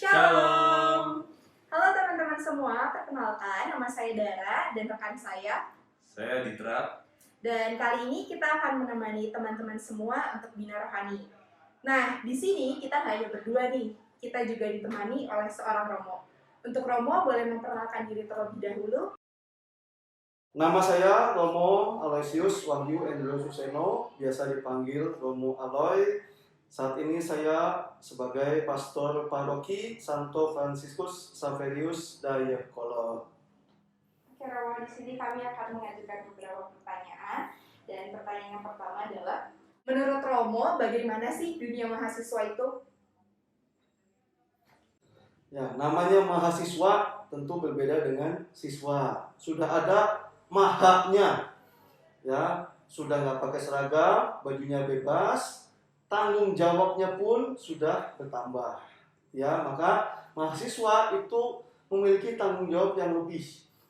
Shalom. Halo teman-teman semua, perkenalkan nama saya Dara dan rekan Saya Ditra. Dan kali ini kita akan menemani teman-teman semua untuk Bina Rohani. Nah, di sini kita hanya berdua nih. Kita juga ditemani oleh seorang Romo. Untuk Romo, boleh memperkenalkan diri terlebih dahulu. Nama saya Romo Aloysius Wahyu Endro Suseno, biasa dipanggil Romo Aloy. Saat ini saya sebagai pastor paroki Santo Fransiskus Saverius Dayakolot. Oke Romo, di sini kami akan mengajukan beberapa pertanyaan. Dan pertanyaan yang pertama adalah, menurut Romo, bagaimana sih dunia mahasiswa itu? Ya, namanya mahasiswa tentu berbeda dengan siswa. Sudah ada mahaknya, ya, sudah nggak pakai seragam, bajunya bebas, tanggung jawabnya pun sudah bertambah. Ya, maka mahasiswa itu memiliki tanggung jawab yang lebih.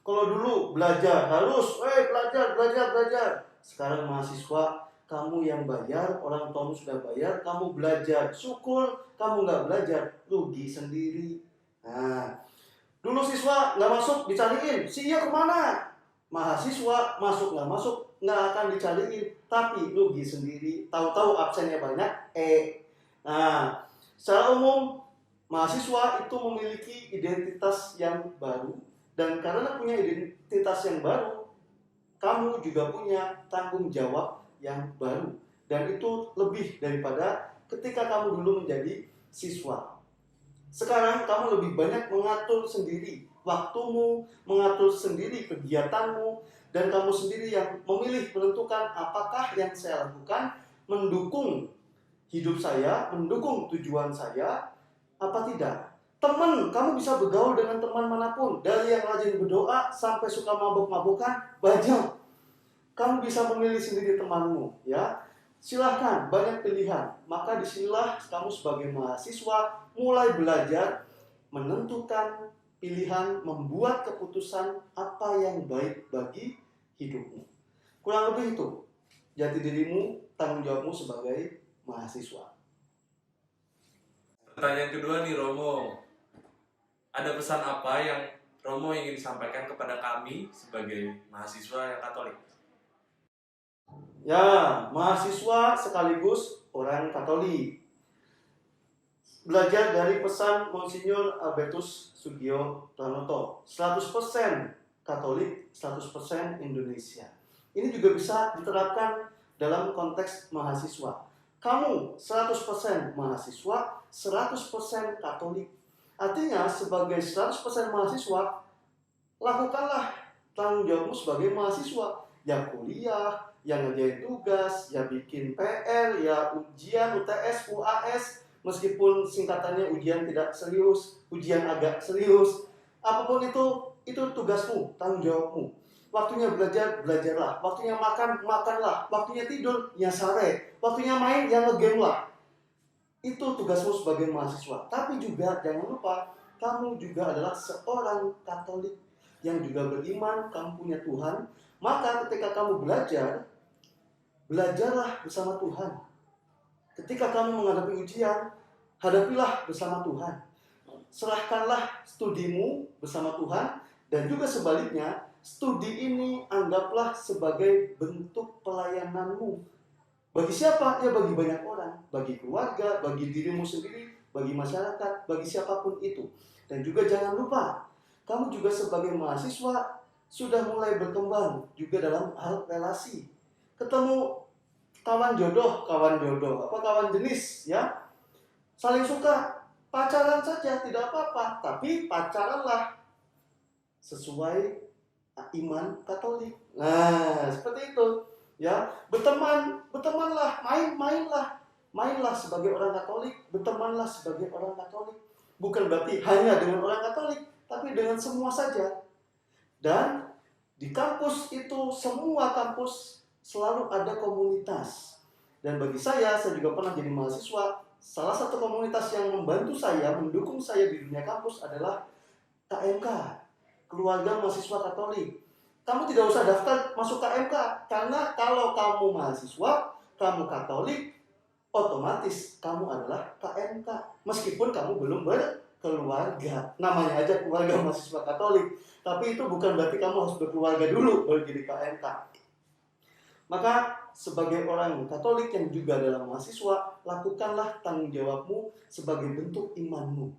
Kalau dulu belajar harus, belajar. Sekarang mahasiswa, kamu yang bayar, orang tuamu sudah bayar, kamu belajar. Syukur, kamu nggak belajar, rugi sendiri. Nah, dulu siswa nggak masuk dicariin, si iya kemana? Mahasiswa masuk nggak akan dicariin, tapi rugi sendiri. Tahu-tahu absennya banyak, Nah, secara umum mahasiswa itu memiliki identitas yang baru, dan karena punya identitas yang baru, kamu juga punya tanggung jawab yang baru, dan itu lebih daripada ketika kamu dulu menjadi siswa. Sekarang kamu lebih banyak mengatur sendiri waktumu, mengatur sendiri kegiatanmu, dan kamu sendiri yang memilih menentukan apakah yang saya lakukan mendukung hidup saya, mendukung tujuan saya, apa tidak. Teman, kamu bisa bergaul dengan teman manapun, dari yang rajin berdoa sampai suka mabuk-mabukan, banyak. Kamu bisa memilih sendiri temanmu, ya. Silahkan, banyak pilihan. Maka disinilah kamu sebagai mahasiswa mulai belajar menentukan pilihan, membuat keputusan apa yang baik bagi hidupmu. Kurang lebih itu jati dirimu, tanggung jawabmu sebagai mahasiswa. Pertanyaan kedua nih Romo. Ada pesan apa yang Romo ingin sampaikan kepada kami sebagai mahasiswa yang Katolik? Ya, mahasiswa sekaligus orang Katolik. Belajar dari pesan Monsinyur Albertus Sugio Pranoto, 100% Katolik, 100% Indonesia. Ini juga bisa diterapkan dalam konteks mahasiswa. Kamu 100% mahasiswa, 100% Katolik. Artinya sebagai 100% mahasiswa, lakukanlah tanggung jawabmu sebagai mahasiswa. Ya kuliah, ya ngerjain tugas, ya bikin PR, ya ujian, UTS, UAS, meskipun singkatannya ujian tidak serius, ujian agak serius, apapun itu tugasmu, tanggung jawabmu. Waktunya belajar, belajarlah. Waktunya makan, makanlah. Waktunya tidur, ya sare. Waktunya main, ya ngegame lah. Itu tugasmu sebagai mahasiswa. Tapi juga jangan lupa, kamu juga adalah seorang Katolik yang juga beriman, kamu punya Tuhan. Maka ketika kamu belajar, belajarlah bersama Tuhan. Ketika kamu menghadapi ujian, hadapilah bersama Tuhan. Serahkanlah studimu bersama Tuhan, dan juga sebaliknya, studi ini anggaplah sebagai bentuk pelayananmu. Bagi siapa? Ya bagi banyak orang, bagi keluarga, bagi dirimu sendiri, bagi masyarakat, bagi siapapun itu. Dan juga jangan lupa, kamu juga sebagai mahasiswa sudah mulai berkembang juga dalam hal relasi. Ketemu kawan jodoh, apa kawan jenis, ya. Saling suka, pacaran saja tidak apa-apa, tapi pacaranlah sesuai iman Katolik. Nah, seperti itu. Ya, bertemanlah, mainlah sebagai orang Katolik, bertemanlah sebagai orang Katolik. Bukan berarti hanya dengan orang Katolik, tapi dengan semua saja. Dan di kampus itu, semua kampus selalu ada komunitas. Dan bagi saya juga pernah jadi mahasiswa. Salah satu komunitas yang membantu saya, mendukung saya di dunia kampus adalah KMK, Keluarga Mahasiswa Katolik. Kamu tidak usah daftar masuk KMK, karena kalau kamu mahasiswa, kamu Katolik, otomatis kamu adalah KMK, meskipun kamu belum keluarga. Namanya aja keluarga mahasiswa Katolik, tapi itu bukan berarti kamu harus berkeluarga dulu baru jadi KMK. Maka sebagai orang Katolik yang juga adalah mahasiswa, lakukanlah tanggung jawabmu sebagai bentuk imanmu.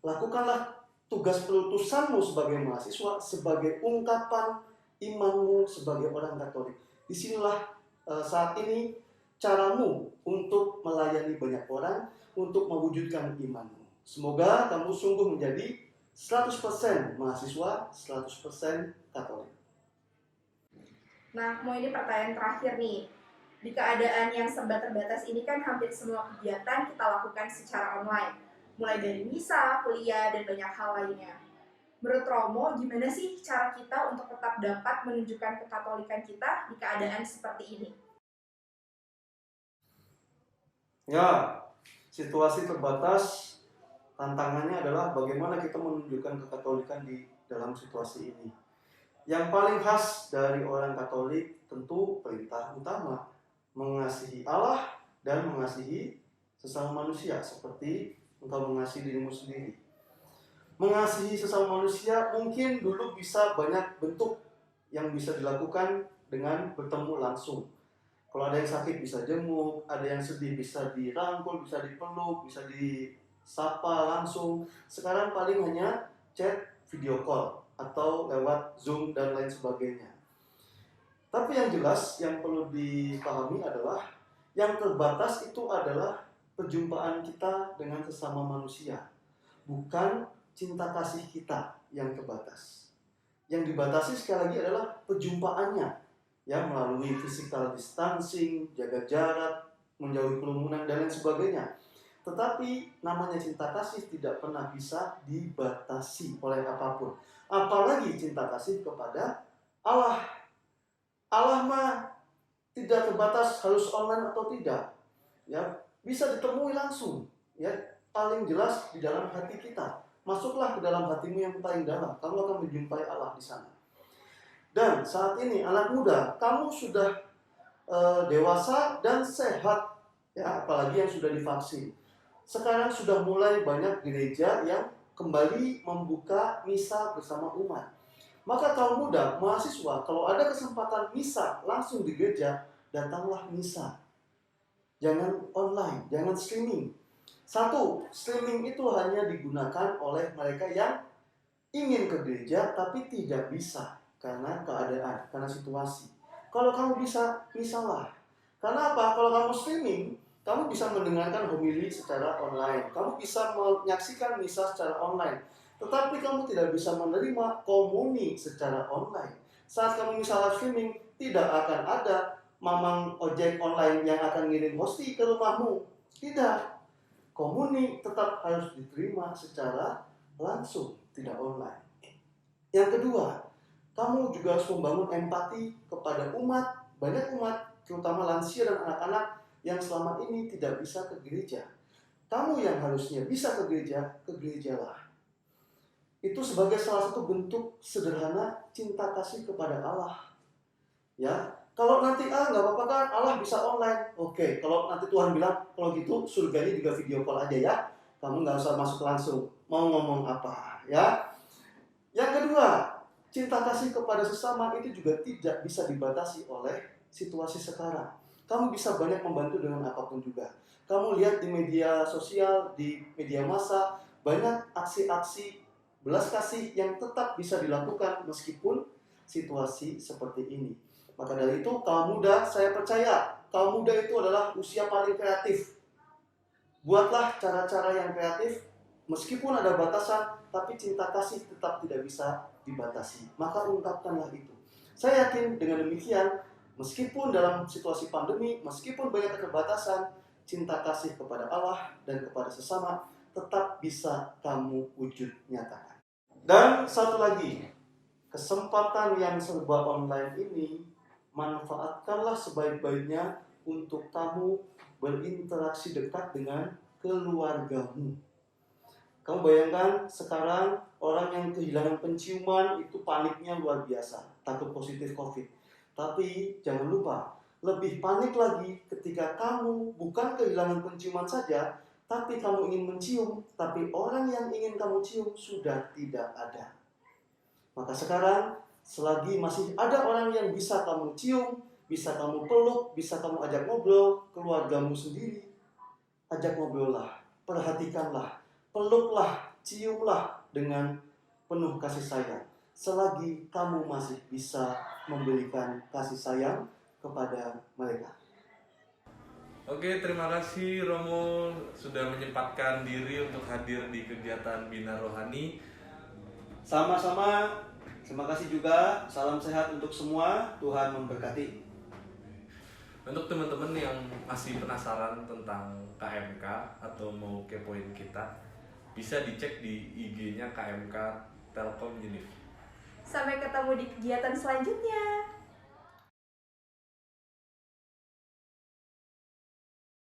Lakukanlah tugas perutusanmu sebagai mahasiswa sebagai ungkapan imanmu sebagai orang Katolik. Disinilah saat ini caramu untuk melayani banyak orang, untuk mewujudkan imanmu. Semoga kamu sungguh menjadi 100% mahasiswa, 100% Katolik. Nah, mau ini pertanyaan terakhir nih. Di keadaan yang serba terbatas ini kan hampir semua kegiatan kita lakukan secara online. Mulai dari misa, kuliah, dan banyak hal lainnya. Menurut Romo, gimana sih cara kita untuk tetap dapat menunjukkan kekatolikan kita di keadaan seperti ini? Ya, situasi terbatas, tantangannya adalah bagaimana kita menunjukkan kekatolikan di dalam situasi ini. Yang paling khas dari orang Katolik tentu perintah utama, mengasihi Allah dan mengasihi sesama manusia seperti engkau mengasihi dirimu sendiri. Mengasihi sesama manusia mungkin dulu bisa banyak bentuk yang bisa dilakukan dengan bertemu langsung. Kalau ada yang sakit bisa jenguk, ada yang sedih bisa dirangkul, bisa dipeluk, bisa disapa langsung. Sekarang paling hanya chat, video call, atau lewat Zoom dan lain sebagainya. Tapi yang jelas yang perlu dipahami adalah yang terbatas itu adalah perjumpaan kita dengan sesama manusia, bukan cinta kasih kita yang terbatas. Yang dibatasi sekali lagi adalah perjumpaannya, ya, melalui physical distancing, jaga jarak, menjauhi kerumunan dan lain sebagainya. Tetapi namanya cinta kasih tidak pernah bisa dibatasi oleh apapun. Apalagi cinta kasih kepada Allah. Allah mah tidak terbatas harus online atau tidak. Ya, bisa ditemui langsung. Ya, paling jelas di dalam hati kita. Masuklah ke dalam hatimu yang paling dalam. Kamu akan menjumpai Allah di sana. Dan saat ini anak muda, kamu sudah dewasa dan sehat, ya, apalagi yang sudah divaksin. Sekarang sudah mulai banyak gereja yang kembali membuka misa bersama umat. Maka kaum muda, mahasiswa, kalau ada kesempatan misa langsung di gereja, datanglah misa. Jangan online, jangan streaming. Satu, streaming itu hanya digunakan oleh mereka yang ingin ke gereja tapi tidak bisa karena keadaan, karena situasi. Kalau kamu bisa, misalah. Karena apa? Kalau kamu streaming, kamu bisa mendengarkan homili secara online. Kamu bisa menyaksikan misa secara online. Tetapi kamu tidak bisa menerima komuni secara online. Saat kamu misalnya streaming, tidak akan ada mamang ojek online yang akan ngirim hosti ke rumahmu. Tidak. Komuni tetap harus diterima secara langsung, tidak online. Yang kedua, kamu juga harus membangun empati kepada umat, banyak umat, terutama lansia dan anak-anak yang selama ini tidak bisa ke gereja. Kamu yang harusnya bisa ke gerejalah. Itu sebagai salah satu bentuk sederhana cinta kasih kepada Allah. Ya, kalau nanti nggak apa-apa kan Allah bisa online. Oke, kalau nanti Tuhan bilang kalau gitu surganya juga video call aja ya. Kamu nggak usah masuk langsung. Mau ngomong apa ya? Yang kedua, cinta kasih kepada sesama itu juga tidak bisa dibatasi oleh situasi sekarang. Kamu bisa banyak membantu dengan apapun juga. Kamu lihat di media sosial, di media massa, banyak aksi-aksi belas kasih yang tetap bisa dilakukan meskipun situasi seperti ini. Maka dari itu, kaum muda, saya percaya, kaum muda itu adalah usia paling kreatif. Buatlah cara-cara yang kreatif, meskipun ada batasan, tapi cinta kasih tetap tidak bisa dibatasi. Maka ungkapkanlah itu. Saya yakin dengan demikian, meskipun dalam situasi pandemi, meskipun banyak keterbatasan, cinta kasih kepada Allah dan kepada sesama tetap bisa kamu wujud nyatakan. Dan satu lagi, kesempatan yang serba online ini, manfaatkanlah sebaik-baiknya untuk kamu berinteraksi dekat dengan keluargamu. Kamu bayangkan sekarang orang yang kehilangan penciuman itu paniknya luar biasa, takut positif COVID. Tapi jangan lupa, lebih panik lagi ketika kamu bukan kehilangan penciuman saja, tapi kamu ingin mencium, tapi orang yang ingin kamu cium sudah tidak ada. Maka sekarang, selagi masih ada orang yang bisa kamu cium, bisa kamu peluk, bisa kamu ajak ngobrol, keluargamu sendiri, ajak ngobrollah, perhatikanlah, peluklah, ciumlah dengan penuh kasih sayang. Selagi kamu masih bisa memberikan kasih sayang kepada mereka. Oke, terima kasih Romo sudah menyempatkan diri untuk hadir di kegiatan Bina Rohani. Sama-sama, terima kasih juga. Salam sehat untuk semua. Tuhan memberkati. Untuk teman-teman yang masih penasaran tentang KMK atau mau kepoin kita, bisa dicek di IG-nya KMK Telkom Unif. Sampai ketemu di kegiatan selanjutnya.